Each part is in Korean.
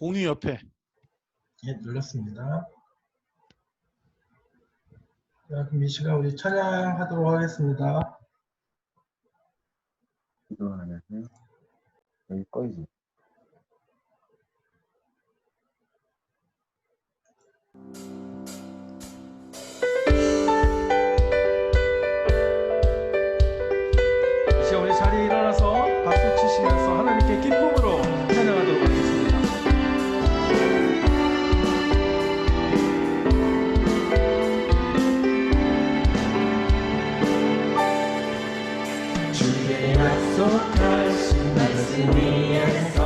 공유 옆에. 예, 눌렀습니다. 자, 그럼 이 시간 우리 찬양하도록 하겠습니다. 기도하면서 여기 꺼이지. 이 시간 우리 자리에 일어나서 박수 치시면서 하나님께 기쁨으로 찬양하도록 하겠습니다. 주의 약속하신 말씀 위에서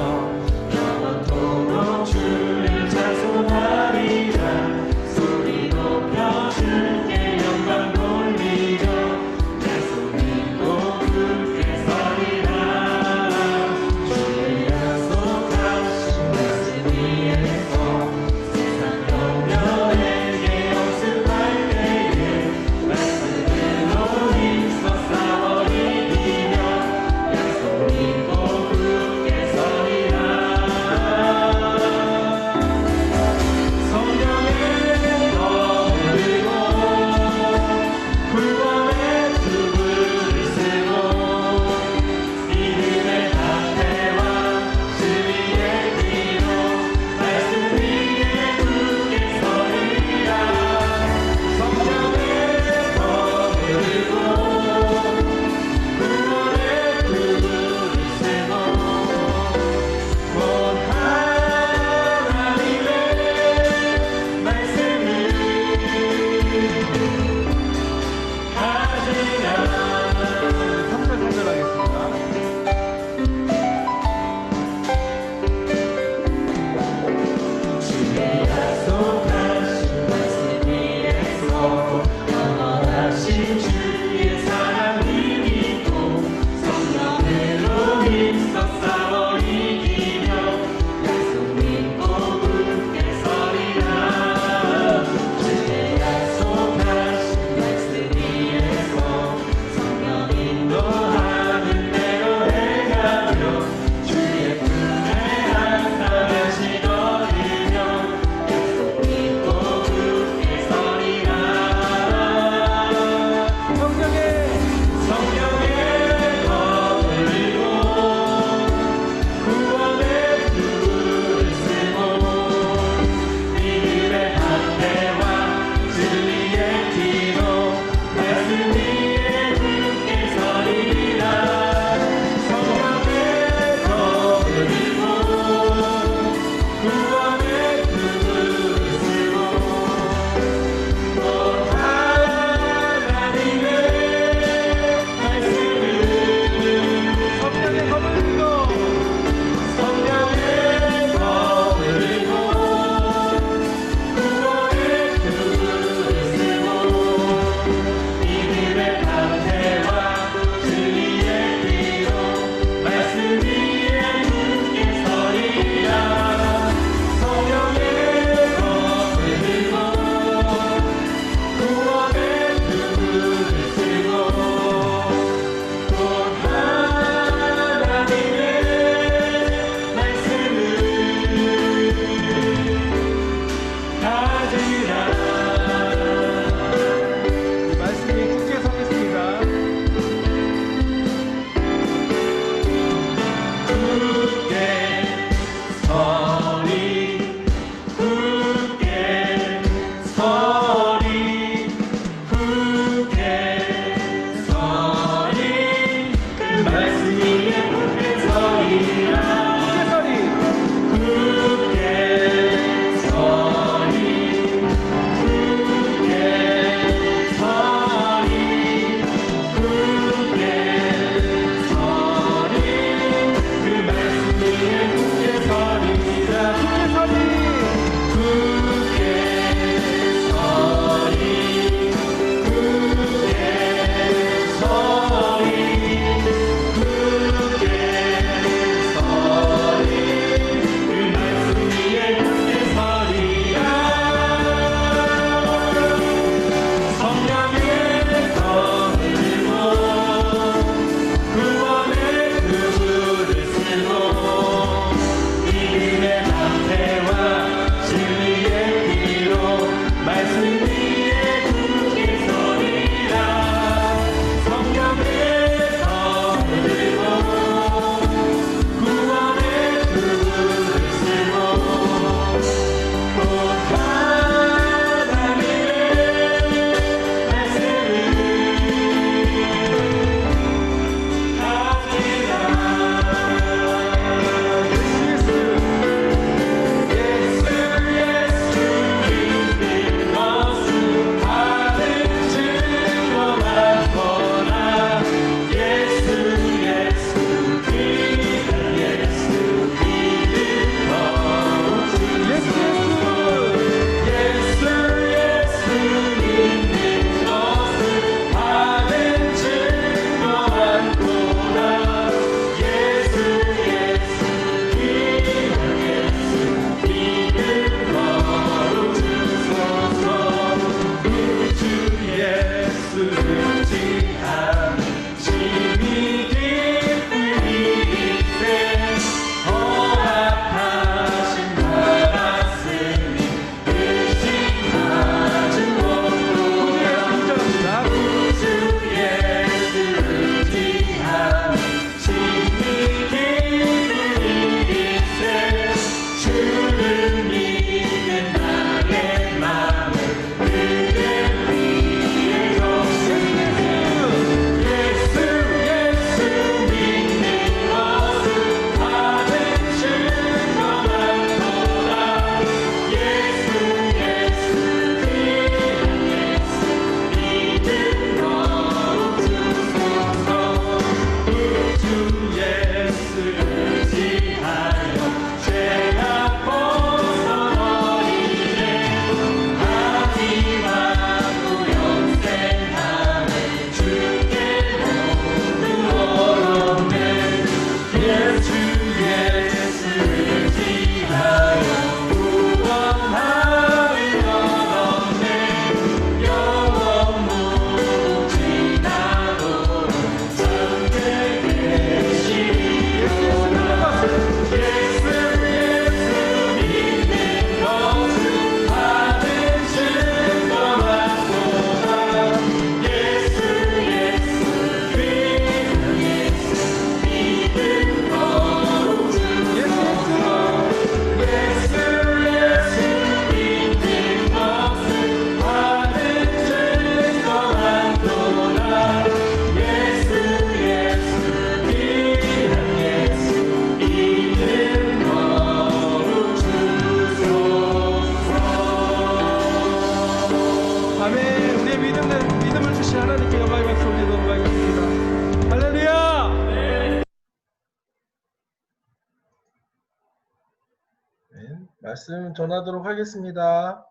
말씀 전하도록 하겠습니다.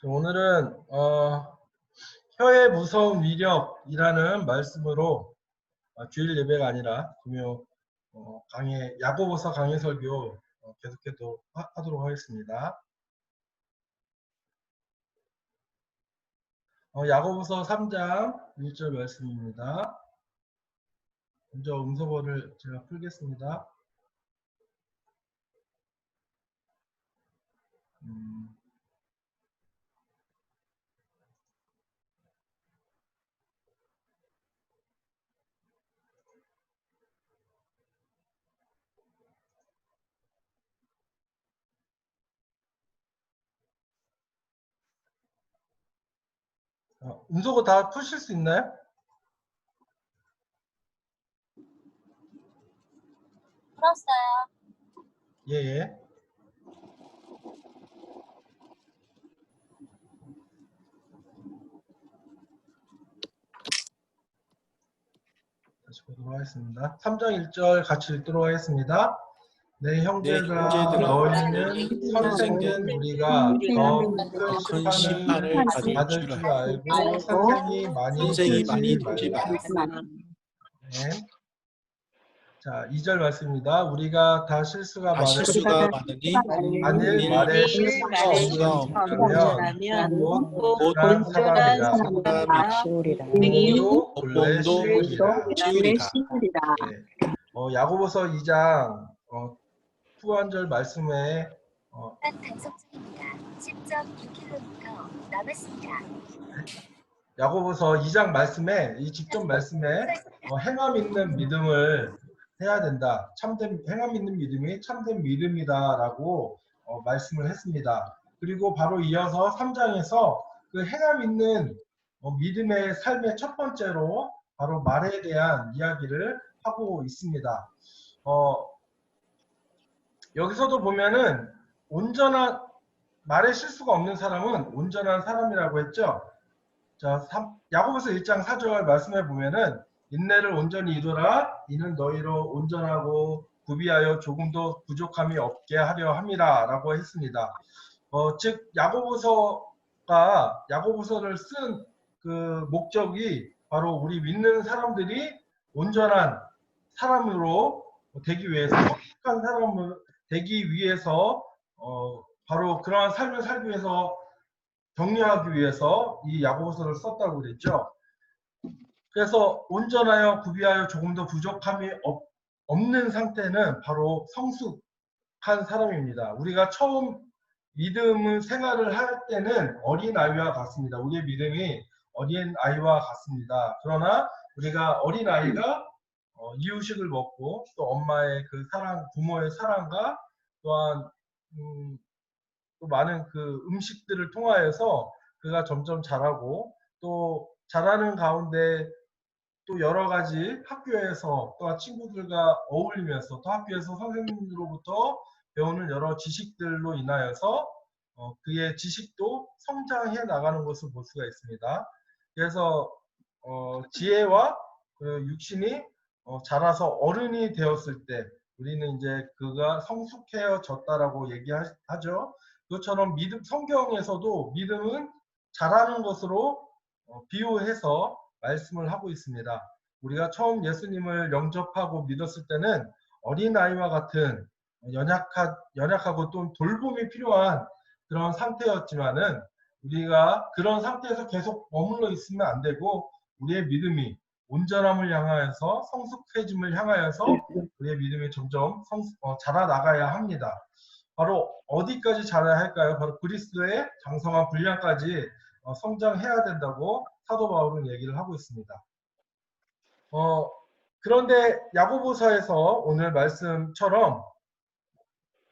오늘은 혀의 무서운 위력이라는 말씀으로 주일 예배가 아니라 금요 강의 야고보서 강의 설교 계속해서 하도록 하겠습니다. 야고보서 3장 1절 말씀입니다. 먼저 음소거를 제가 풀겠습니다. 음소거 다 푸실 수 있나요? 풀었어요. 예. 다시 보도록 하겠습니다. 3장 1절 같이 읽도록 하겠습니다. 내 형제들아 너희는 선생된 우리가 더 큰 심판을 받을 줄 알고 선생이 많이 되지 말라. 네. 자, 2절 말씀입니다. 우리가 다 실수가 많으니 만일 말에 실수가 없으면 곧 온전한 사람이라 본래 시우리라. 야고보서 2장 후반절 말씀에 단속 중입니다. 10.6km 남았습니다. 야고보서 2장 말씀에 이 직접 말씀에 행함 있는 믿음을 해야 된다. 행함 있는 믿음이 참된 믿음이다라고 말씀을 했습니다. 그리고 바로 이어서 3장에서 그 행함 있는 믿음의 삶의 첫 번째로 바로 말에 대한 이야기를 하고 있습니다. 여기서도 보면은 온전한 말에 실수가 없는 사람은 온전한 사람이라고 했죠. 자, 야고보서 1장 4절 말씀해 보면은 인내를 온전히 이루라. 이는 너희로 온전하고 구비하여 조금도 부족함이 없게 하려 함이라 라고 했습니다. 즉 야고보서를 쓴 그 목적이 바로 우리 믿는 사람들이 온전한 사람으로 되기 위해서, 착한 사람으로 되기 위해서 바로 그러한 삶을 살기 위해서 격려하기 위해서 이 야고보서를 썼다고 그랬죠. 그래서 온전하여 구비하여 조금도 부족함이 없는 상태는 바로 성숙한 사람입니다. 우리가 처음 믿음 생활을 할 때는 어린아이와 같습니다. 우리의 믿음이 어린아이와 같습니다. 그러나 우리가 어린아이가 이유식을 먹고 또 엄마의 그 사랑, 부모의 사랑과 또한 또 많은 그 음식들을 통하여서 그가 점점 자라고 또 자라는 가운데 또 여러 가지 학교에서 또 친구들과 어울리면서 또 학교에서 선생님으로부터 배우는 여러 지식들로 인하여서 그의 지식도 성장해 나가는 것을 볼 수가 있습니다. 그래서 지혜와 그 육신이 자라서 어른이 되었을 때 우리는 이제 그가 성숙해졌다라고 얘기하죠. 그것처럼 성경에서도 믿음은 자라는 것으로 비유해서 말씀을 하고 있습니다. 우리가 처음 예수님을 영접하고 믿었을 때는 어린아이와 같은 연약하고 또 돌봄이 필요한 그런 상태였지만은 우리가 그런 상태에서 계속 머물러 있으면 안 되고 우리의 믿음이 온전함을 향하여서 성숙해짐을 향하여서 우리의 믿음이 점점 자라나가야 합니다. 바로 어디까지 자라야 할까요? 바로 그리스도의 장성한 분량까지 성장해야 된다고 사도 바울은 얘기를 하고 있습니다. 그런데 야고보서에서 오늘 말씀처럼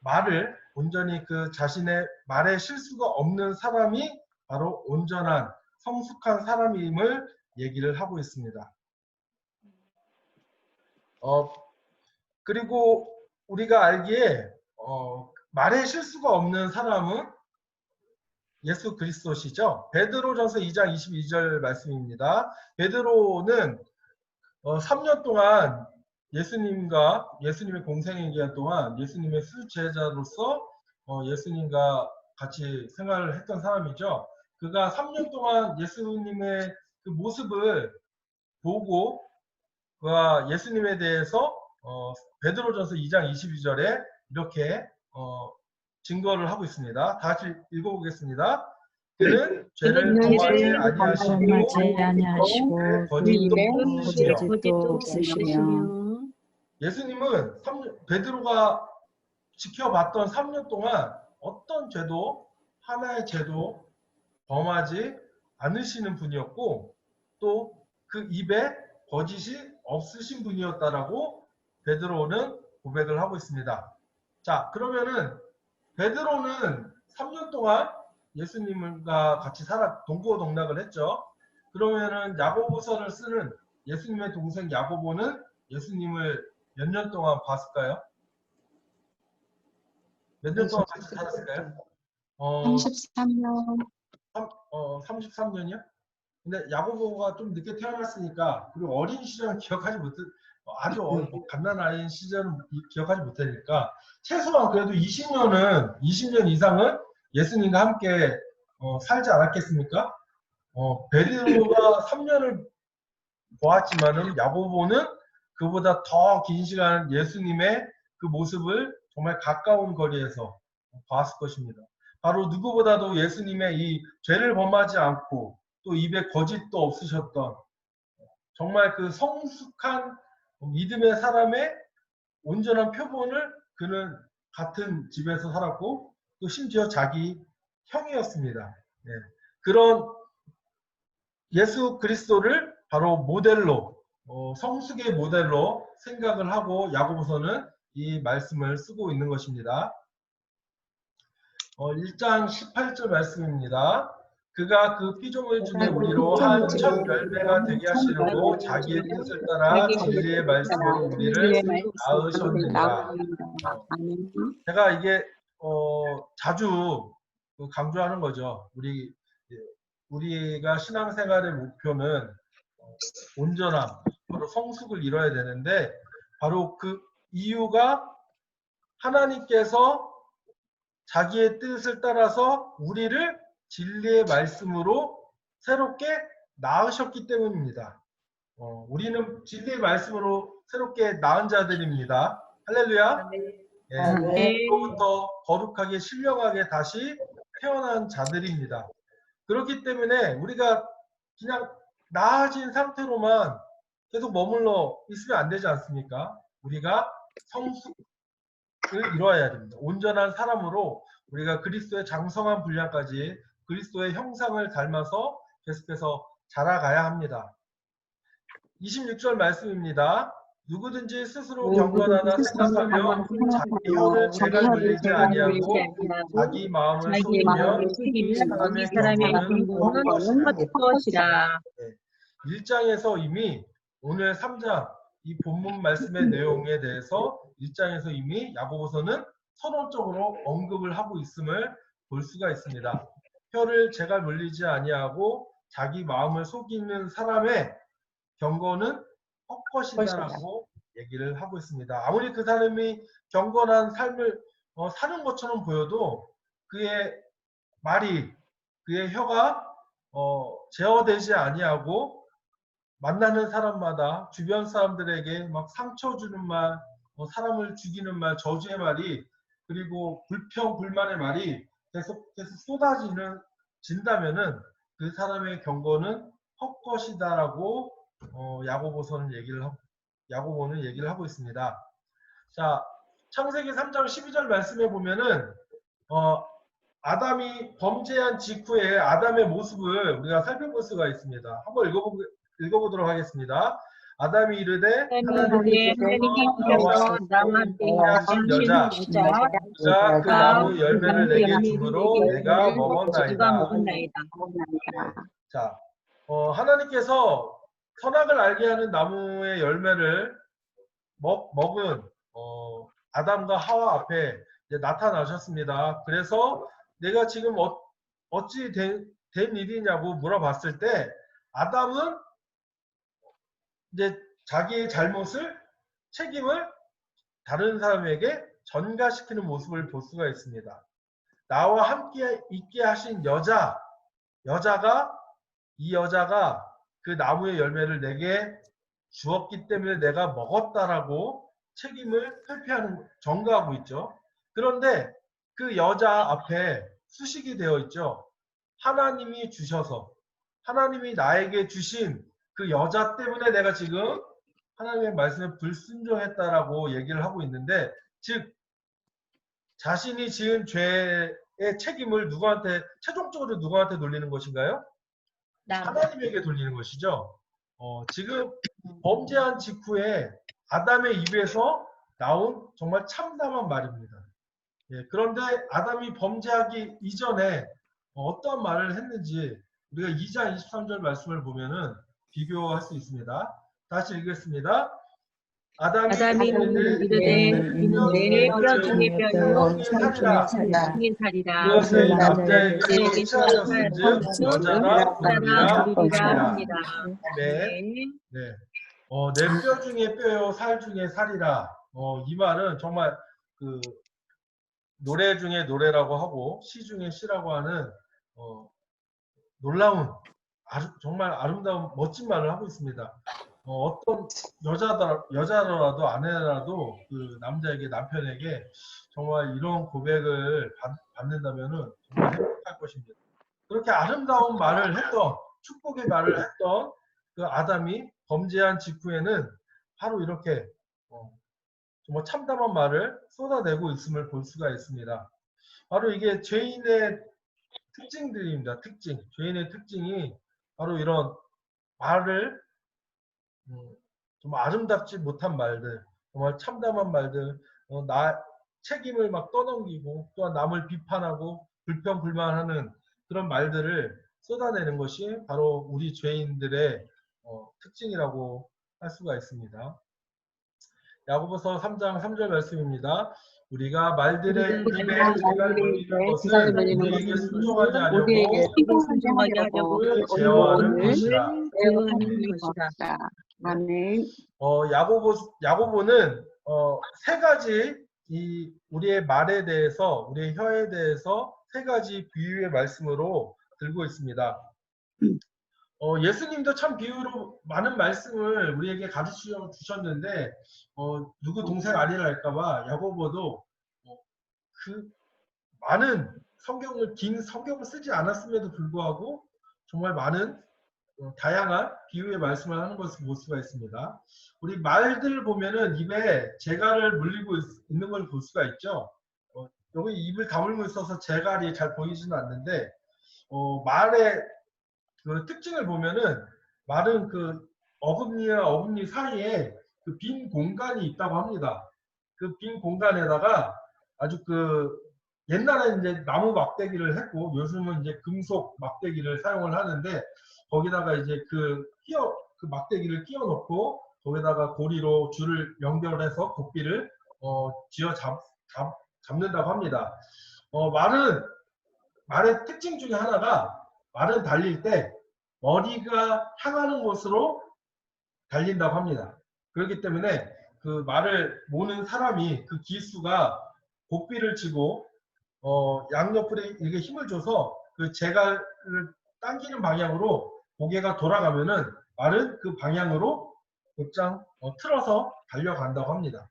말을 온전히 그 자신의 말에 실수가 없는 사람이 바로 온전한 성숙한 사람임을 얘기를 하고 있습니다. 그리고 우리가 알기에 말에 실수가 없는 사람은 예수 그리스도시죠. 베드로전서 2장 22절 말씀입니다. 베드로는 3년 동안 예수님의 공생의 기간 동안 예수님의 수제자로서 예수님과 같이 생활을 했던 사람이죠. 그가 3년 동안 예수님의 그 모습을 보고 그가 예수님에 대해서 베드로전서 2장 22절에 이렇게 증거를 하고 있습니다. 다 같이 읽어보겠습니다. 그는 죄를 범하지 아니하시고 거짓도 없으시며. 예수님은 베드로가 지켜봤던 3년 동안 어떤 죄도 하나의 죄도 범하지 않으시는 분이었고 또 그 입에 거짓이 없으신 분이었다라고 베드로는 고백을 하고 있습니다. 자, 그러면은 베드로는 3년 동안 예수님과 같이 동고동락을 했죠. 그러면은 야고보서를 쓰는 예수님의 동생 야고보는 예수님을 몇 년 동안 봤을까요? 몇 년 동안 같이 살았을까요? 33년. 33년이요? 근데 야고보가 좀 늦게 태어났으니까 그리고 어린 시절은 기억하지 아주 갓난아이인 시절은 기억하지 못하니까 최소한 그래도 20년 이상은 예수님과 함께 살지 않았겠습니까? 베드로가 3년을 보았지만은 야고보는 그보다 더 긴 시간 예수님의 그 모습을 정말 가까운 거리에서 봤을 것입니다. 바로 누구보다도 예수님의 이 죄를 범하지 않고 또 입에 거짓도 없으셨던 정말 그 성숙한 믿음의 사람의 온전한 표본을 그는 같은 집에서 살았고 또 심지어 자기 형이었습니다. 네. 그런 예수 그리스도를 바로 모델로 성숙의 모델로 생각을 하고 야고보서는 이 말씀을 쓰고 있는 것입니다. 1장 18절 말씀입니다. 그가 그 피조물 중에 우리로 한 첫 열매가 되게 하시려고 자기의 뜻을 따라 진리의 말씀으로 우리를 낳으셨느니라. 제가 이게 자주 강조하는 거죠. 우리가 신앙생활의 목표는 온전함, 바로 성숙을 이뤄야 되는데 바로 그 이유가 하나님께서 자기의 뜻을 따라서 우리를 진리의 말씀으로 새롭게 낳으셨기 때문입니다. 우리는 진리의 말씀으로 새롭게 낳은 자들입니다. 할렐루야. 그로부터 거룩하게 신령하게 다시 태어난 자들입니다. 그렇기 때문에 우리가 그냥 나아진 상태로만 계속 머물러 있으면 안 되지 않습니까? 우리가 성숙을 이루어야 됩니다. 온전한 사람으로 우리가 그리스도의 장성한 분량까지 그리스도의 형상을 닮아서 계속해서 자라가야 합니다. 26절 말씀입니다. 누구든지 스스로 경건하나 생각하며 자기 혀를 제가 물리지 아니하고 자기 마음을 속이면 이 사람의 경건은 헛것이라. 1장에서 이미 오늘 3장 이 본문 말씀의 내용에 대해서 1장에서 이미 야고보서는 서론적으로 언급을 하고 있음을 볼 수가 있습니다. 혀를 제가 물리지 아니하고 자기 마음을 속이는 사람의 경건은 헛것이다라고 얘기를 하고 있습니다. 아무리 그 사람이 경건한 삶을 사는 것처럼 보여도 그의 말이, 그의 혀가 제어되지 아니하고 만나는 사람마다 주변 사람들에게 막 상처 주는 말, 사람을 죽이는 말, 저주의 말이 그리고 불평, 불만의 말이 계속해서 진다면은 그 사람의 경건은 헛것이다라고 야고보는 얘기를 하고 있습니다. 자, 창세기 3장 12절 말씀에 보면은 아담이 범죄한 직후에 아담의 모습을 우리가 살펴볼 수가 있습니다. 한번 읽어보도록 하겠습니다. 아담이 이르되 하나님께서 나와 하신 여자 그가 그 나무 열매를 내게 주므로 내가 먹었나이다. 자, 하나님께서 선악을 알게 하는 나무의 열매를 먹은 아담과 하와 앞에 이제 나타나셨습니다. 그래서 내가 지금 어찌 된 일이냐고 물어봤을 때 아담은 이제 자기의 잘못을 책임을 다른 사람에게 전가시키는 모습을 볼 수가 있습니다. 나와 함께 있게 하신 여자가 이 여자가 그 나무의 열매를 내게 주었기 때문에 내가 먹었다라고 책임을 회피하는 전가하고 있죠. 그런데 그 여자 앞에 수식이 되어 있죠. 하나님이 주셔서 하나님이 나에게 주신 그 여자 때문에 내가 지금 하나님의 말씀에 불순종했다라고 얘기를 하고 있는데, 즉 자신이 지은 죄의 책임을 최종적으로 누구한테 돌리는 것인가요? 하나님에게 돌리는 것이죠. 지금 범죄한 직후에 아담의 입에서 나온 정말 참담한 말입니다. 예, 그런데 아담이 범죄하기 이전에 어떤 말을 했는지 우리가 2장 23절 말씀을 보면은 비교할 수 있습니다. 다시 읽겠습니다. 아담이 이르되 내 뼈 중에 뼈요 살 중에 살이라. 그것을 남자에게 남자에게 취하였은즉 여자라 부르리라 합니다. 네. 네. 내 뼈 중에 뼈요 살 중에 살이라. 이 말은 정말 그 노래 중에 노래라고 하고 시 중에 시라고 하는 놀라운 정말 아름다운 멋진 말을 하고 있습니다. 어떤 여자라도 아내라도 그 남자에게 남편에게 정말 이런 고백을 받는다면은 정말 행복할 것입니다. 그렇게 아름다운 말을 했던 축복의 말을 했던 그 아담이 범죄한 직후에는 바로 이렇게 정말 참담한 말을 쏟아내고 있음을 볼 수가 있습니다. 바로 이게 죄인의 특징들입니다. 죄인의 특징이 바로 이런 말을 정말 아름답지 못한 말들, 정말 참담한 말들, 책임을 막 떠넘기고 또한 남을 비판하고 불평불만하는 그런 말들을 쏟아내는 것이 바로 우리 죄인들의 특징이라고 할 수가 있습니다. 야고보서 3장 3절 말씀입니다. 우리가 말들의 입에 재갈 돌리는 것은 우리에게 순종하지 하려고 그를 제어하는 것이라. 아멘. 야고보는 세 가지 우리의 말에 대해서, 우리의 혀에 대해서 세 가지 비유의 말씀으로 들고 있습니다. 예수님도 참 비유로 많은 말씀을 우리에게 가르쳐 주셨는데 누구 동생 아니라 할까봐 야고보도 그 많은 긴 성경을 쓰지 않았음에도 불구하고 정말 많은 다양한 비유의 말씀을 하는 것을 볼 수가 있습니다. 우리 말들을 보면은 입에 재갈을 물리고 있는 걸 볼 수가 있죠. 여기 입을 다물고 있어서 재갈이 잘 보이지는 않는데 말의 그 특징을 보면은 말은 그 어금니와 어금니 사이에 그 빈 공간이 있다고 합니다. 그 빈 공간에다가 아주 옛날에 이제 나무 막대기를 했고 요즘은 이제 금속 막대기를 사용을 하는데 거기다가 이제 그 막대기를 끼워 놓고 거기다가 고리로 줄을 연결해서 고삐를 쥐어 잡는다고 합니다. 말의 특징 중에 하나가 말은 달릴 때 머리가 향하는 곳으로 달린다고 합니다. 그렇기 때문에 그 말을 모는 사람이 그 기수가 고삐를 치고 양옆으로 이렇게 힘을 줘서 그 재갈을 당기는 방향으로 고개가 돌아가면은 말은 그 방향으로 곧장 틀어서 달려간다고 합니다.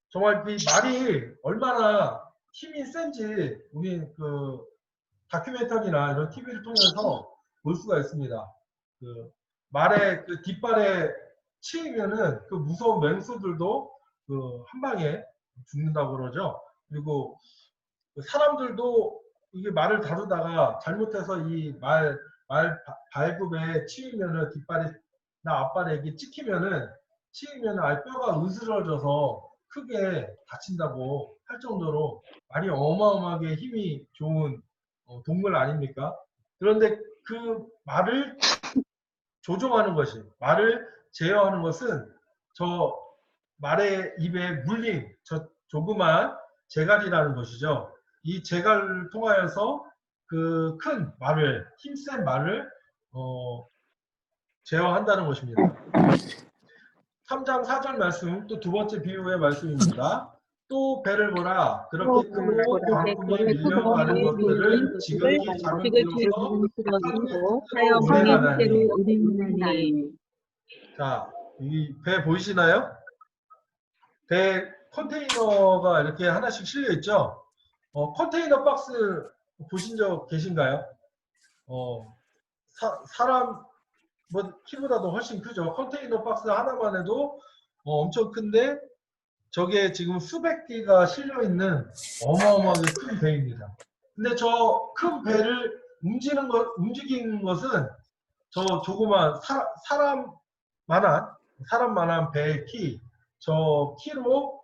정말 이 말이 얼마나 힘이 센지 우리 그 다큐멘터리나 이런 TV를 통해서 볼 수가 있습니다. 그 말의 그 뒷발에 치이면은 그 무서운 맹수들도 그 한 방에 죽는다고 그러죠. 그리고 사람들도 이게 말을 다루다가 잘못해서 이 말 발굽에 치이면은 뒷발이나 앞발에 이게 치이면은 뼈가 으스러져서 크게 다친다고 할 정도로 말이 어마어마하게 힘이 좋은 동물 아닙니까? 그런데 그 말을 조종하는 것이, 말을 제어하는 것은 저 말의 입에 물린 저 조그만 재갈이라는 것이죠. 이 재갈을 통하여서 그 큰 말을, 힘센 말을 제어한다는 것입니다. 3장 4절 말씀, 또 두 번째 비유의 말씀입니다. 또 배를 보라. 그렇게 크고 광풍에 밀려가는 것들을 지극히 작은 지극히 길로서 길어지고 하여 하여 때로 운행하니. 자, 이 배 보이시나요? 배 컨테이너가 이렇게 하나씩 실려 있죠. 컨테이너 박스 보신 적 계신가요? 사람 뭐 키보다도 훨씬 크죠. 컨테이너 박스 하나만 해도 엄청 큰데 저게 지금 수백 개가 실려 있는 어마어마하게 큰 배입니다. 근데 저 큰 배를 움직이는 것은 저 조그만 사람만한 배의 키, 저 키로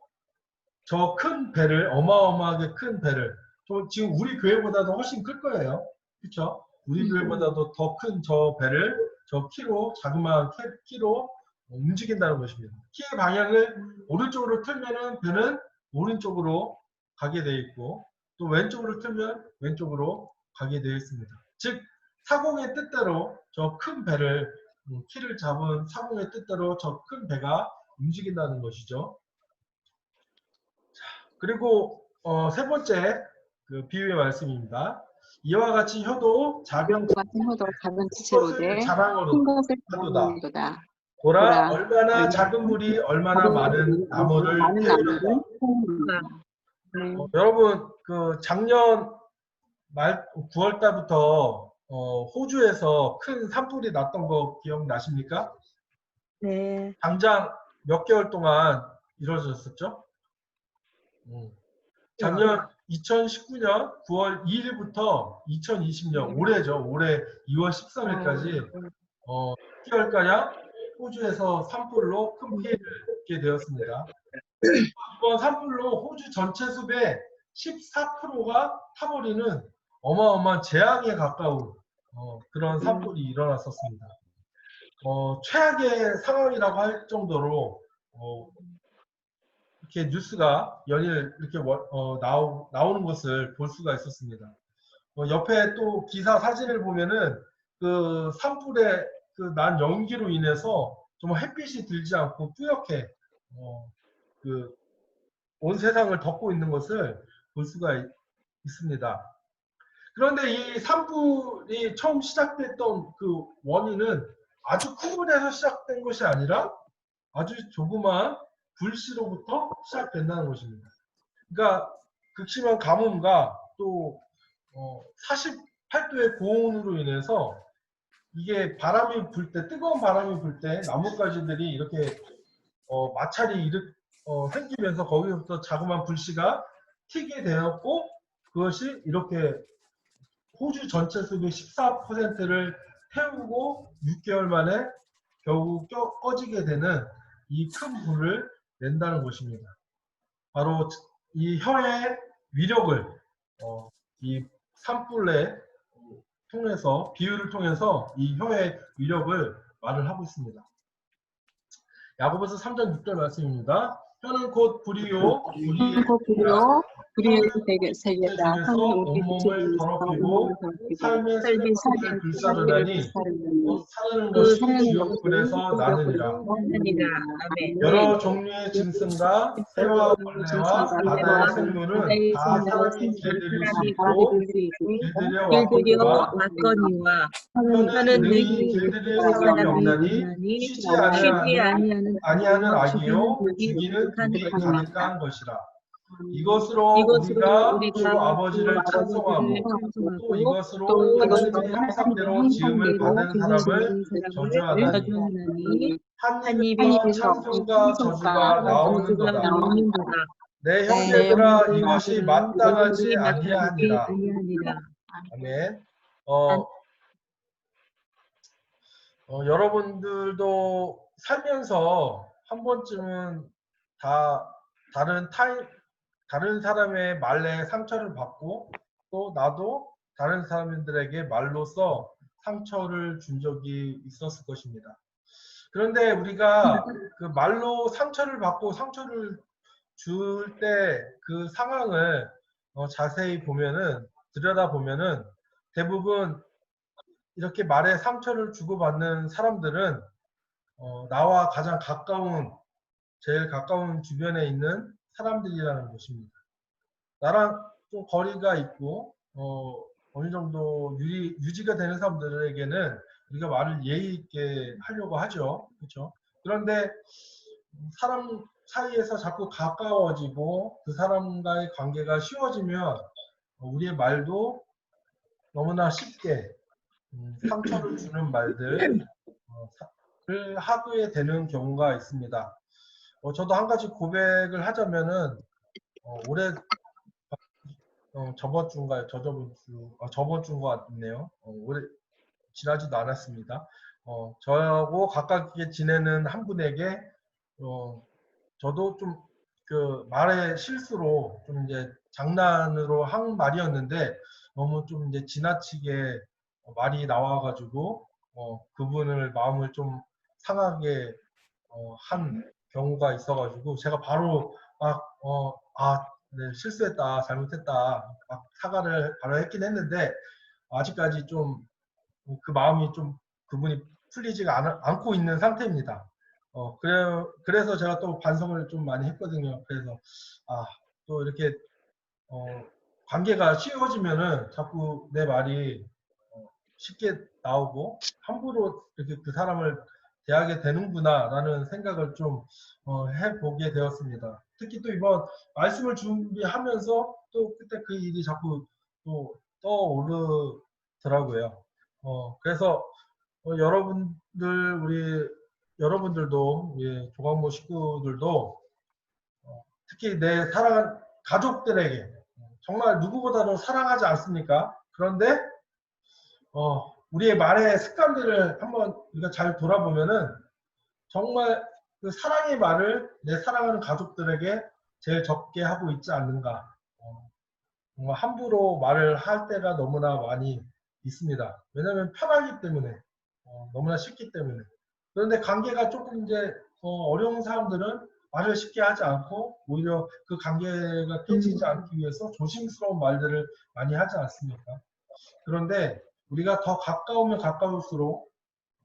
저 큰 배를, 어마어마하게 큰 배를, 지금 우리 교회보다도 훨씬 클 거예요. 그렇죠? 우리 교회보다도 더 큰 저 배를 저 키로, 자그마한 키로 움직인다는 것입니다. 키의 방향을 오른쪽으로 틀면은 배는 오른쪽으로 가게 되어 있고, 또 왼쪽으로 틀면 왼쪽으로 가게 되어 있습니다. 즉 사공의 뜻대로 저 큰 배를, 키를 잡은 사공의 뜻대로 저 큰 배가 움직인다는 것이죠. 그리고 세 번째 그 비유의 말씀입니다. 이와 같이 혀도 작은 지체로되 자랑으로 큰 것을 하도다. 바라는도다. 보라, 얼마나 작은 물이 얼마나 많은 나무를 태우는가. 여러분, 그 작년 말 9월 달부터 호주에서 큰 산불이 났던 거 기억나십니까? 네. 당장 몇 개월 동안 이루어졌었죠? 작년 2019년 9월 2일부터 2020년 올해죠. 올해 2월 13일까지 10개월가량 호주에서 산불로 큰 피해를 입게 되었습니다. 이번 산불로 호주 전체 숲의 14%가 타버리는 어마어마한 재앙에 가까운 그런 산불이 일어났었습니다. 최악의 상황이라고 할 정도로 이렇게 뉴스가 연일 이렇게 나오는 것을 볼 수가 있었습니다. 옆에 또 기사 사진을 보면은 그 산불의 그 난 연기로 인해서 정말 햇빛이 들지 않고 뿌옇게 그 온 세상을 덮고 있는 것을 볼 수가 있습니다. 그런데 이 산불이 처음 시작됐던 그 원인은 아주 큰 곳에서 시작된 것이 아니라 아주 조그마한 불씨로부터 시작된다는 것입니다. 그러니까 극심한 가뭄과 또 48도의 고온으로 인해서 이게 바람이 불 때, 뜨거운 바람이 불 때 나뭇가지들이 이렇게 마찰이 생기면서 거기서부터 자그마한 불씨가 튀게 되었고, 그것이 이렇게 호주 전체 숲의 14%를 태우고 6개월 만에 겨우 꺼지게 되는 이 큰 불을 낸다는 것입니다. 바로 이 혀의 위력을 이 산불에 통해서, 비유를 통해서 이 혀의 위력을 말을 하고 있습니다. 야고보서 3장 6절 말씀입니다. 혀는 곧 불이요, 불의의 세계다. 하는 우리 온몸을 더럽히고 삶의 삶의 슬픔을 불사르나니 사는 것이 지옥불에서 나느니라. 여러 종류의 짐승과 새와 벌레와 바다의 생물은 다 사람이 길들일 수 있고 길들여 왔거니와 혀는 능히 길들일 사람이 없나니 쉬지 아니하는 악이요 죽이는 독이 가득한 것이라. 이것으로 우리가 주 아버지를 찬송하고 또 이것으로 하나님의 형상대로 지음을 받은 사람을 저주하나니 한 입에서 찬송과 저주가 나오는도다. 내 형제들아 이것이 마땅하지 아니하니라. 아멘. 여러분들도 살면서 한 번쯤은 다른 사람의 말에 상처를 받고 또 나도 다른 사람들에게 말로써 상처를 준 적이 있었을 것입니다. 그런데 우리가 그 말로 상처를 받고 상처를 줄 때 그 상황을 자세히 보면은, 들여다보면은 대부분 이렇게 말에 상처를 주고받는 사람들은 나와 가장 가까운, 제일 가까운 주변에 있는 사람들이라는 것입니다. 나랑 좀 거리가 있고 어느 정도 유지가 되는 사람들에게는 우리가 말을 예의 있게 하려고 하죠. 그렇죠? 그런데 사람 사이에서 자꾸 가까워지고 그 사람과의 관계가 쉬워지면 우리의 말도 너무나 쉽게 상처를 주는 말들을 하게 되는 경우가 있습니다. 저도 한 가지 고백을 하자면은 올해 저번 주인가요? 저번 주인 것 같네요. 올해 지나지도 않았습니다. 저하고 가깝게 지내는 한 분에게 저도 좀 그 말의 실수로 좀 이제 장난으로 한 말이었는데 너무 좀 이제 지나치게 말이 나와가지고 그분을 마음을 좀 상하게 한 경우가 있어가지고 제가 바로 네, 실수했다, 잘못했다, 막 사과를 바로 했긴 했는데 아직까지 좀 그 마음이 좀 그분이 풀리지가 않고 있는 상태입니다. 그래서 제가 또 반성을 좀 많이 했거든요. 그래서 또 이렇게 관계가 쉬워지면은 자꾸 내 말이 쉽게 나오고 함부로 이렇게 그 사람을 대하게 되는구나라는 생각을 좀 해보게 되었습니다. 특히 또 이번 말씀을 준비하면서 또 그때 그 일이 자꾸 또 떠오르더라고요. 그래서 여러분들도 우리 조광모 식구들도 특히 내 사랑하는 가족들에게 정말 누구보다도 사랑하지 않습니까? 그런데 우리의 말의 습관들을 한번 우리가 잘 돌아보면은 정말 그 사랑의 말을 내 사랑하는 가족들에게 제일 적게 하고 있지 않는가. 정말 함부로 말을 할 때가 너무나 많이 있습니다. 왜냐하면 편하기 때문에, 너무나 쉽기 때문에. 그런데 관계가 조금 이제 어려운 사람들은 말을 쉽게 하지 않고 오히려 그 관계가 깨지지 않기 위해서 조심스러운 말들을 많이 하지 않습니까? 그런데 우리가 더 가까우면 가까울수록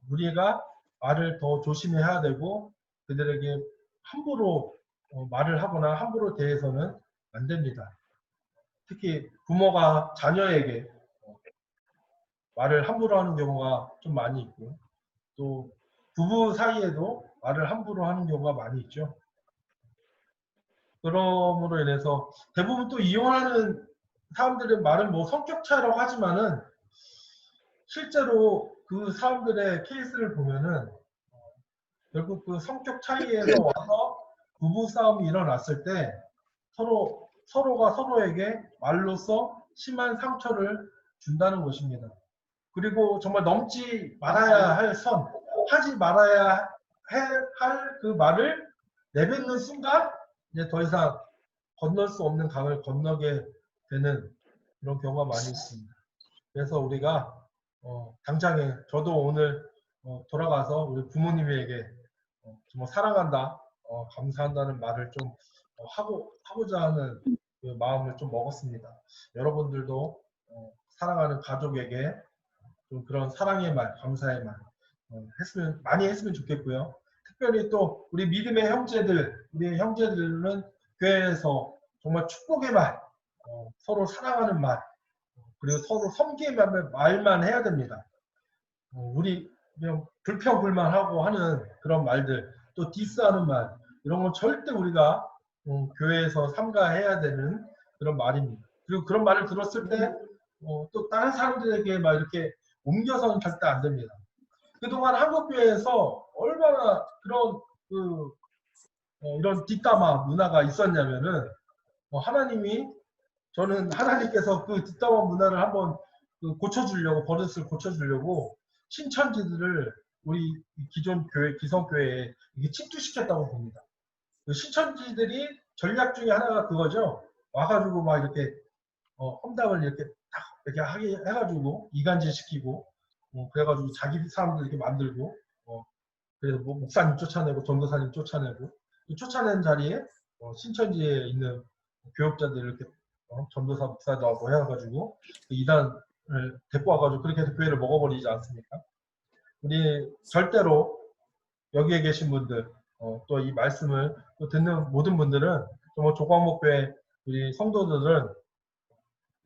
우리가 말을 더 조심해야 되고 그들에게 함부로 말을 하거나 함부로 대해서는 안 됩니다. 특히 부모가 자녀에게 말을 함부로 하는 경우가 좀 많이 있고 또 부부 사이에도 말을 함부로 하는 경우가 많이 있죠. 그러므로 인해서 대부분 또 이용하는 사람들의 말은 뭐 성격 차이라고 하지만은 실제로 그 사람들의 케이스를 보면은 결국 그 성격 차이에서 와서 부부 싸움이 일어났을 때 서로가 서로에게 말로써 심한 상처를 준다는 것입니다. 그리고 정말 넘지 말아야 할 선, 하지 말아야 할 그 말을 내뱉는 순간 이제 더 이상 건널 수 없는 강을 건너게 되는 그런 경우가 많이 있습니다. 그래서 우리가 당장에 저도 오늘 돌아가서 우리 부모님에게 정말 사랑한다, 감사한다는 말을 좀 하고자 하는 그 마음을 좀 먹었습니다. 여러분들도 사랑하는 가족에게 좀 그런 사랑의 말, 감사의 말 많이 했으면 좋겠고요. 특별히 또 우리 믿음의 형제들, 우리 형제들은 교회에서 정말 축복의 말, 서로 사랑하는 말, 그리고 서로 섬기의 말만 해야 됩니다. 우리 그냥 불평불만하고 하는 그런 말들, 또 디스하는 말, 이런 건 절대 우리가 교회에서 삼가해야 되는 그런 말입니다. 그리고 그런 말을 들었을 때 또 다른 사람들에게 막 이렇게 옮겨서는 절대 안 됩니다. 그동안 한국교회에서 얼마나 그런 이런 뒷담화 문화가 있었냐면은 저는 하나님께서 그 뒷담화 문화를 한번 고쳐주려고, 버릇을 고쳐주려고 신천지들을 우리 기존 교회, 기성교회에 침투시켰다고 봅니다. 그 신천지들이 전략 중에 하나가 그거죠. 와가지고 막 이렇게 험담을 이렇게 딱 이렇게 하게 해가지고 이간질 시키고 그래가지고 자기 사람들 이렇게 만들고 그래서 뭐 목사님 쫓아내고 전도사님 쫓아내고 이 쫓아낸 자리에 신천지에 있는 교육자들 이렇게 전도사 목사도 하고 해가지고 그 이단을 데리고 와가지고 그렇게 해서 교회를 먹어버리지 않습니까? 우리 절대로 여기에 계신 분들 또 이 말씀을 또 듣는 모든 분들은 정말 조광목교회 우리 성도들은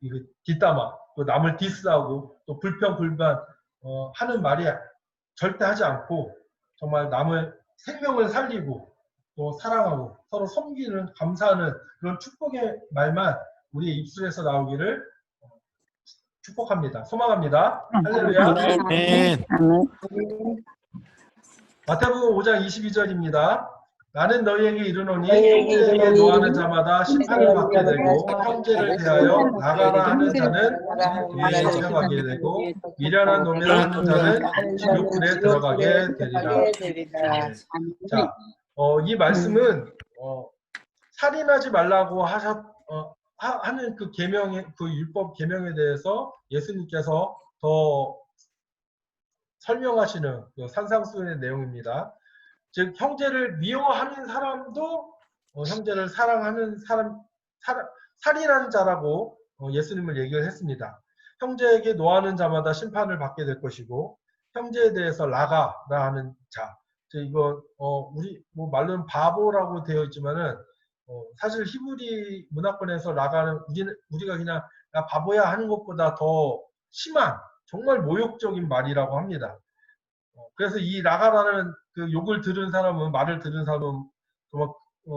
이 뒷담화 또 남을 디스하고 또 불평 불만 하는 말이 절대 하지 않고 정말 남을 생명을 살리고 또 사랑하고 서로 섬기는 감사하는 그런 축복의 말만 우리의 입술에서 나오기를 축복합니다. 소망합니다. 할렐루야. 아멘. 마태복음 5장 22절입니다. 나는 너희에게 이르노니 형제에게 노하는 자마다 심판을 받게 되고 형제를 대하여 나가라 하는 자는 위에 잡혀가게 되고 미련한 놈이라 하는 자는 지옥불에 들어가게 되리라. 네. 자, 이 말씀은 살인하지 말라고 하는 그 계명의 그 율법 계명에 대해서 예수님께서 더 설명하시는 그 산상수훈의 내용입니다. 즉 형제를 미워하는 사람도 형제를 사랑하는 사람 살인하는 자라고 예수님을 얘기를 했습니다. 형제에게 노하는 자마다 심판을 받게 될 것이고 형제에 대해서 라가라 하는 자. 이거 우리 뭐 말로는 바보라고 되어 있지만은 사실 히브리 문화권에서 라가는 우리가 그냥 야 바보야 하는 것보다 더 심한 정말 모욕적인 말이라고 합니다. 그래서 이 라가라는 그 욕을 들은 사람은 말을 들은 사람은 정말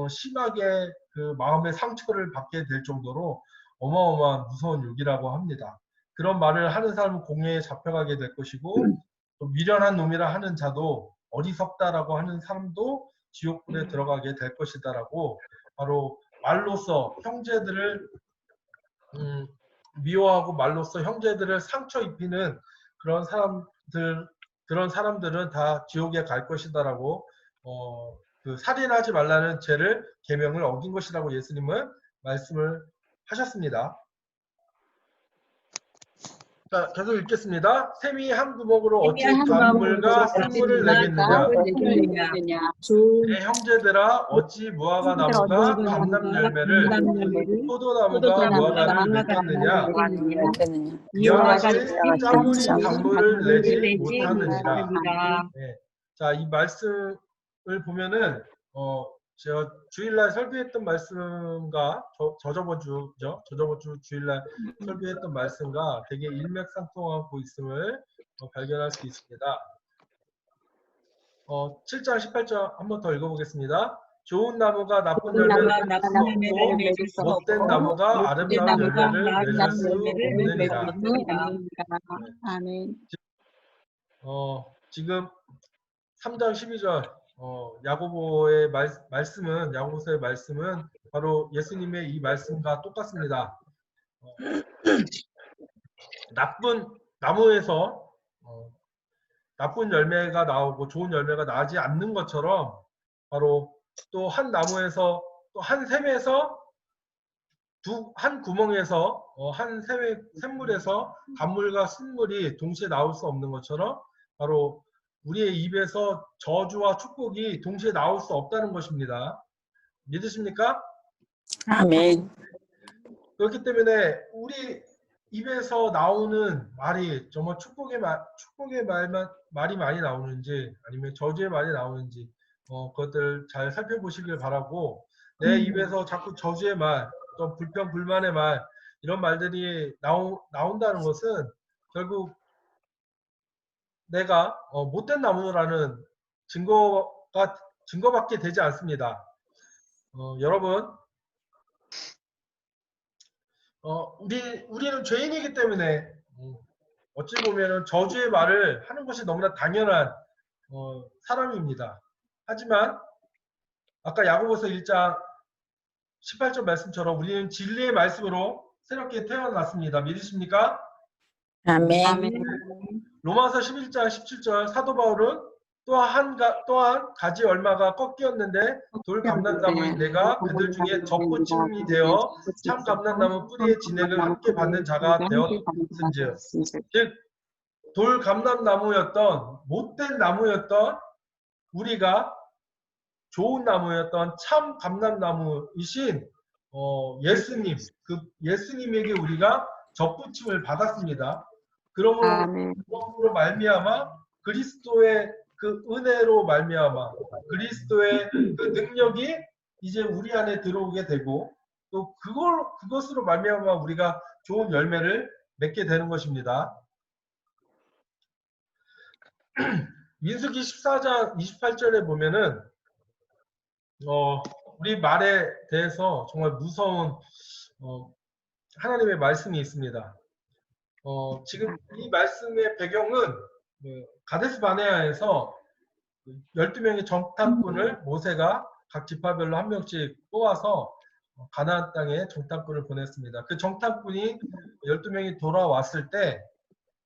심하게 그 마음의 상처를 받게 될 정도로 어마어마한 무서운 욕이라고 합니다. 그런 말을 하는 사람은 공회에 잡혀가게 될 것이고 또 미련한 놈이라 하는 자도 어리석다라고 하는 사람도 지옥불에 들어가게 될 것이다라고 바로 말로써 형제들을 미워하고 말로써 형제들을 상처 입히는 그런 사람들은 다 지옥에 갈 것이다라고 그 살인하지 말라는 죄를 계명을 어긴 것이라고 예수님은 말씀을 하셨습니다. 자, 계속 읽겠습니다. 샘이 한 구멍으로 어찌 단물과 쓴물을 내겠느냐? 내 형제들아 어찌 무화과 나무가 감람 열매를 포도나무가 무화과를 맺겠느냐? 이와 같이 짠물이 단물을 내지 못하느니라. 네. 자, 이 말씀을 보면은 제가 주일날 설교했던 말씀과 저저번 주 주일날 설교했던 말씀과 되게 일맥상통하고 있음을 발견할 수 있습니다. 7장 18절 한번 더 읽어보겠습니다. 좋은 나무가 나쁜 열매를 맺을 수 없고 못된 나무가 아름다운 열매를 맺을 수 없느니라. 아멘. 지금 3장 12절 야고보의 말씀은 야고보서의 말씀은 바로 예수님의 이 말씀과 똑같습니다. 나쁜 나무에서 나쁜 열매가 나오고 좋은 열매가 나지 않는 것처럼 바로 또 한 나무에서 또 한 샘에서 한 구멍에서 한 샘물에서 단물과 쓴물이 동시에 나올 수 없는 것처럼 바로 우리의 입에서 저주와 축복이 동시에 나올 수 없다는 것입니다. 믿으십니까? 아멘. 그렇기 때문에 우리 입에서 나오는 말이 정말 축복의 말이 많이 나오는지 아니면 저주의 말이 나오는지 그것들 잘 살펴보시길 바라고 내 입에서 자꾸 저주의 말, 또 불평 불만의 말 이런 말들이 나온다는 것은 결국 내가 못된 나무라는 증거밖에 되지 않습니다. 여러분, 우리는 죄인이기 때문에 어찌 보면 저주의 말을 하는 것이 너무나 당연한 사람입니다. 하지만 아까 야고보서 1장 18절 말씀처럼 우리는 진리의 말씀으로 새롭게 태어났습니다. 믿으십니까? 아멘. 로마서 11장 17절 사도 바울은 또한 가지 얼마가 꺾였는데 돌 감람나무인 내가 그들 중에 젖붙임이 되어 참 감람나무 뿌리의 진액을 함께 받는 자가 되었은즉 즉 돌 감람나무였던 못된 나무였던 우리가 좋은 나무였던 참 감람나무이신 예수님, 그 예수님에게 우리가 접붙임을 받았습니다. 그러므로 말미암아 그리스도의 그 은혜로 말미암아 그리스도의 그 능력이 이제 우리 안에 들어오게 되고 또 그것으로 말미암아 우리가 좋은 열매를 맺게 되는 것입니다. 민수기 14장 28절에 보면은 우리 말에 대해서 정말 무서운 하나님의 말씀이 있습니다. 지금 이 말씀의 배경은 가데스 바네아에서 12명의 정탐꾼을 모세가 각 지파별로 한 명씩 뽑아서 가나안 땅에 정탐꾼을 보냈습니다. 그 정탐꾼이 12명이 돌아왔을 때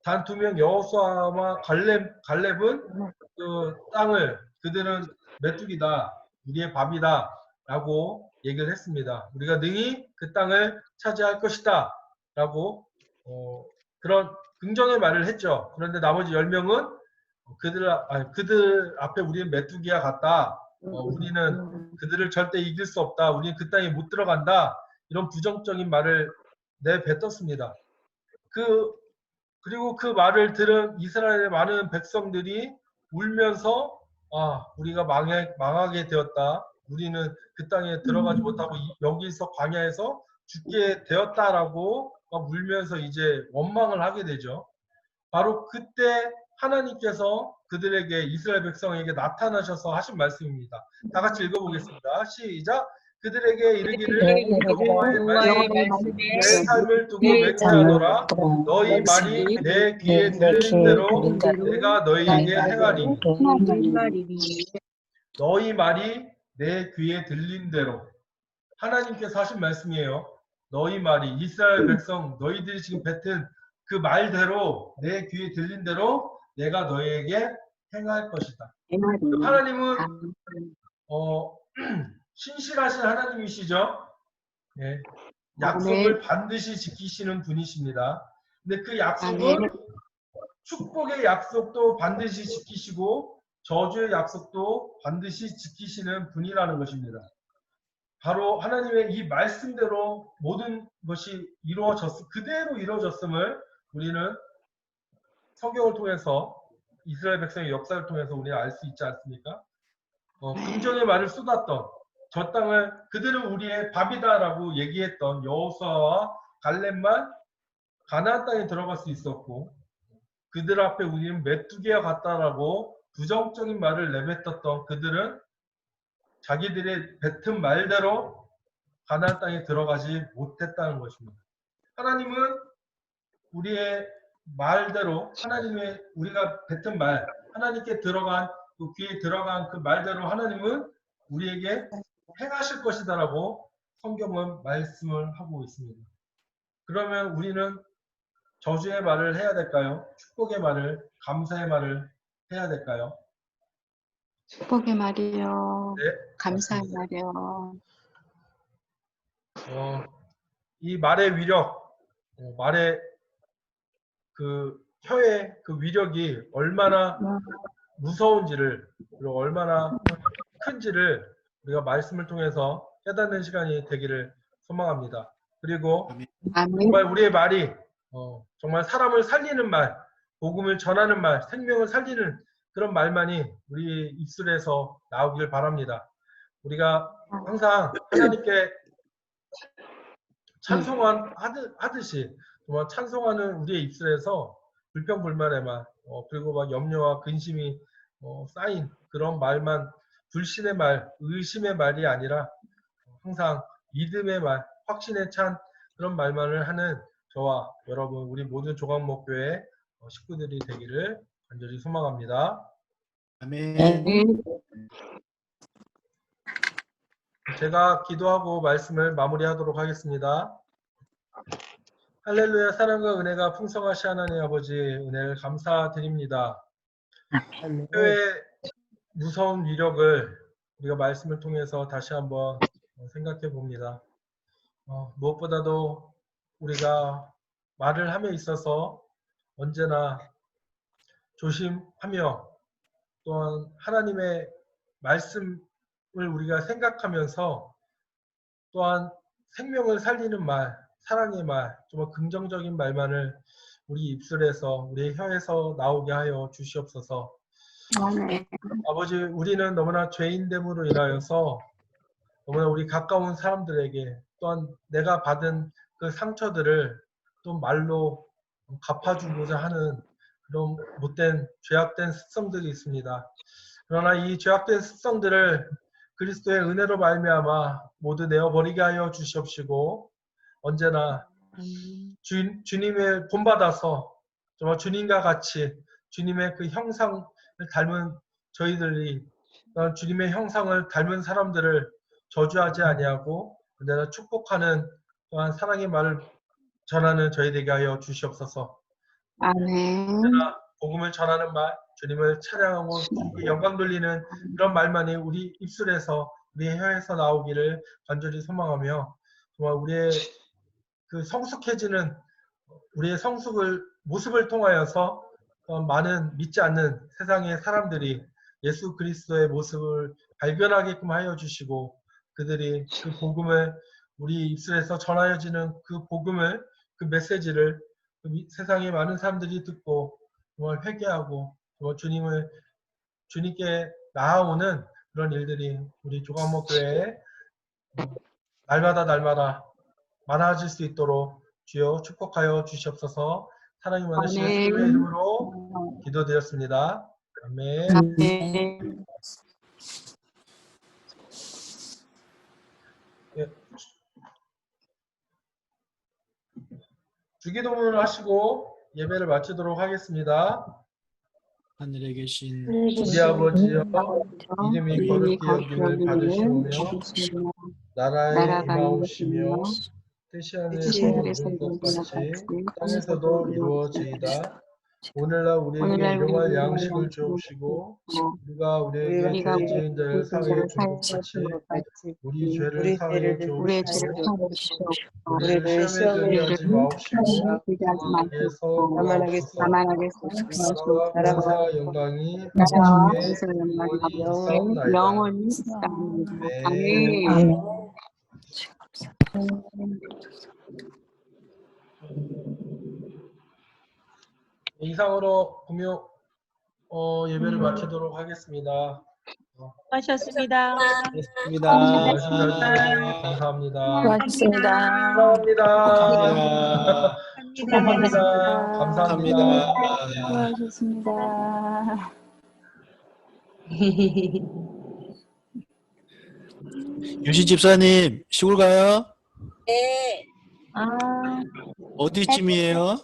단 2명 여호수아와 갈렙은 그 땅을 그들은 메뚜기다, 우리의 밥이다 라고 얘기를 했습니다. 우리가 능히 그 땅을 차지할 것이다 라고 그런 긍정의 말을 했죠. 그런데 나머지 10명은 그들 앞에 우리는 메뚜기와 같다. 우리는 그들을 절대 이길 수 없다. 우리는 그 땅에 못 들어간다. 이런 부정적인 말을 내뱉었습니다. 그리고 그 말을 들은 이스라엘의 많은 백성들이 울면서 우리가 망하게 되었다. 우리는 그 땅에 들어가지 못하고 여기서 광야에서 죽게 되었다라고 막 울면서 이제 원망을 하게 되죠. 바로 그때 하나님께서 그들에게 이스라엘 백성에게 나타나셔서 하신 말씀입니다. 다 같이 읽어보겠습니다. 시작. 그들에게 이르기를 여호와의 말씀이 내 삶을 두고 맹세하노라. 너희 말이 내 귀에 들린 대로 내가 너희에게 행하리니. 너희 말이 내 귀에 들린 대로. 하나님께서 하신 말씀이에요. 너희 말이 이스라엘 백성 너희들이 지금 뱉은 그 말대로 내 귀에 들린 대로 내가 너희에게 행할 것이다. 하나님은 신실하신 하나님이시죠. 네. 약속을 반드시 지키시는 분이십니다. 근데 그 약속은 축복의 약속도 반드시 지키시고 저주의 약속도 반드시 지키시는 분이라는 것입니다. 바로 하나님의 이 말씀대로 모든 것이 그대로 이루어졌음을 우리는 성경을 통해서 이스라엘 백성의 역사를 통해서 우리는 알 수 있지 않습니까? 긍정의 말을 쏟았던 저 땅을 그들은 우리의 밥이다라고 얘기했던 여호수아와 갈렙만 가나안 땅에 들어갈 수 있었고 그들 앞에 우리는 메뚜기와 같다라고 부정적인 말을 내뱉었던 그들은 자기들의 뱉은 말대로 가나안 땅에 들어가지 못했다는 것입니다. 하나님은 우리의 말대로 우리가 뱉은 말 하나님께 들어간 그 귀에 들어간 그 말대로 하나님은 우리에게 행하실 것이다라고 성경은 말씀을 하고 있습니다. 그러면 우리는 저주의 말을 해야 될까요? 축복의 말을, 감사의 말을 해야 될까요? 축복의 말이요. 네. 감사의 말이요. 이 말의 위력, 말의 그 혀의 그 위력이 얼마나 무서운지를 그리고 얼마나 큰지를 우리가 말씀을 통해서 깨닫는 시간이 되기를 소망합니다. 그리고 정말 우리의 말이 정말 사람을 살리는 말, 복음을 전하는 말, 생명을 살리는 그런 말만이 우리 입술에서 나오길 바랍니다. 우리가 항상 하나님께 찬송하듯이 정말 찬송하는 우리의 입술에서 불평불만의 말, 그리고 막 염려와 근심이 쌓인 그런 말만 불신의 말, 의심의 말이 아니라 항상 믿음의 말, 확신에 찬 그런 말만을 하는 저와 여러분 우리 모든 조각목교회 식구들이 되기를 간절히 소망합니다. 아멘. 제가 기도하고 말씀을 마무리하도록 하겠습니다. 할렐루야. 사랑과 은혜가 풍성하신 하나님 아버지 은혜를 감사드립니다. 교회의 무서운 위력을 우리가 말씀을 통해서 다시 한번 생각해 봅니다. 무엇보다도 우리가 말을 함에 있어서 언제나 조심하며 또한 하나님의 말씀을 우리가 생각하면서 또한 생명을 살리는 말, 사랑의 말, 정말 긍정적인 말만을 우리 입술에서, 우리의 혀에서 나오게 하여 주시옵소서. 아멘. 아버지, 우리는 너무나 죄인됨으로 인하여서 너무나 우리 가까운 사람들에게 또한 내가 받은 그 상처들을 또 말로 갚아주고자 하는 그런 못된 죄악된 습성들이 있습니다. 그러나 이 죄악된 습성들을 그리스도의 은혜로 말미암아 모두 내어버리게 하여 주시옵시고 언제나 주님을 본받아서 정말 주님과 같이 주님의 그 형상을 닮은 저희들이 또한 주님의 형상을 닮은 사람들을 저주하지 아니하고 언제나 축복하는 또한 사랑의 말을 전하는 저희들에게 하여 주시옵소서. 아멘. 언제나 복음을 전하는 말, 주님을 찬양하고 주님께 영광 돌리는 그런 말만이 우리 입술에서 우리의 혀에서 나오기를 간절히 소망하며 정말 우리의 그 성숙해지는 우리의 모습을 통하여서 많은 믿지 않는 세상의 사람들이 예수 그리스도의 모습을 발견하게끔 하여 주시고 그들이 그 복음을 우리 입술에서 전하여지는 그 복음을 그 메시지를 세상의 많은 사람들이 듣고 정말 회개하고 정말 주님께 나아오는 그런 일들이 우리 조각목교회에 날마다 많아질 수 있도록 주여 축복하여 주시옵소서. 하나님 많으신 아멘. 예수님의 이름으로 기도드렸습니다. 아멘. 아멘. 예. 주기도문을 하시고 예배를 마치도록 하겠습니다. 하늘에 계신 우리 아버지여 이름이 이름이 거룩히 여김을 받으시오며 받으시오며 나라의 나라가 임하옵시며 임하오시며 뜻이 뜻이 하늘에서 하늘에서 이룬 것 같이 이루어진 땅에서도 이루어지이다. 오늘날 우리에게 오늘날 일용할 우리에게 양식을 양식을 주옵시고 주옵시고 우리가 우리에게 우리가 죄 지은 자를 우리의 사하여 죄를 준 것 같이 우리 죄를 사하여 우리의 죄를 주옵시고 사하여 주시옵시고 우리를 시험에 들게 하지 마옵시고 들게 하지 위에서 마옵시고 구하옵소서. 다만하게 나라와 서 권세와 영광이 나라와 아버지께 권세와 영광이 영원히 있사옵나이다. 영원히 있사옵나이다. 아멘. 아멘. 이상으로 금요 예배를 마치도록 하겠습니다. 수고하셨습니다. 말씀해주셔서 감사합니다. 고맙습니다. 사랑합니다. 축복합니다. 감사합니다. 수고하셨습니다. 유신 집사님 시골 가요? 네. 아. 어디쯤이에요?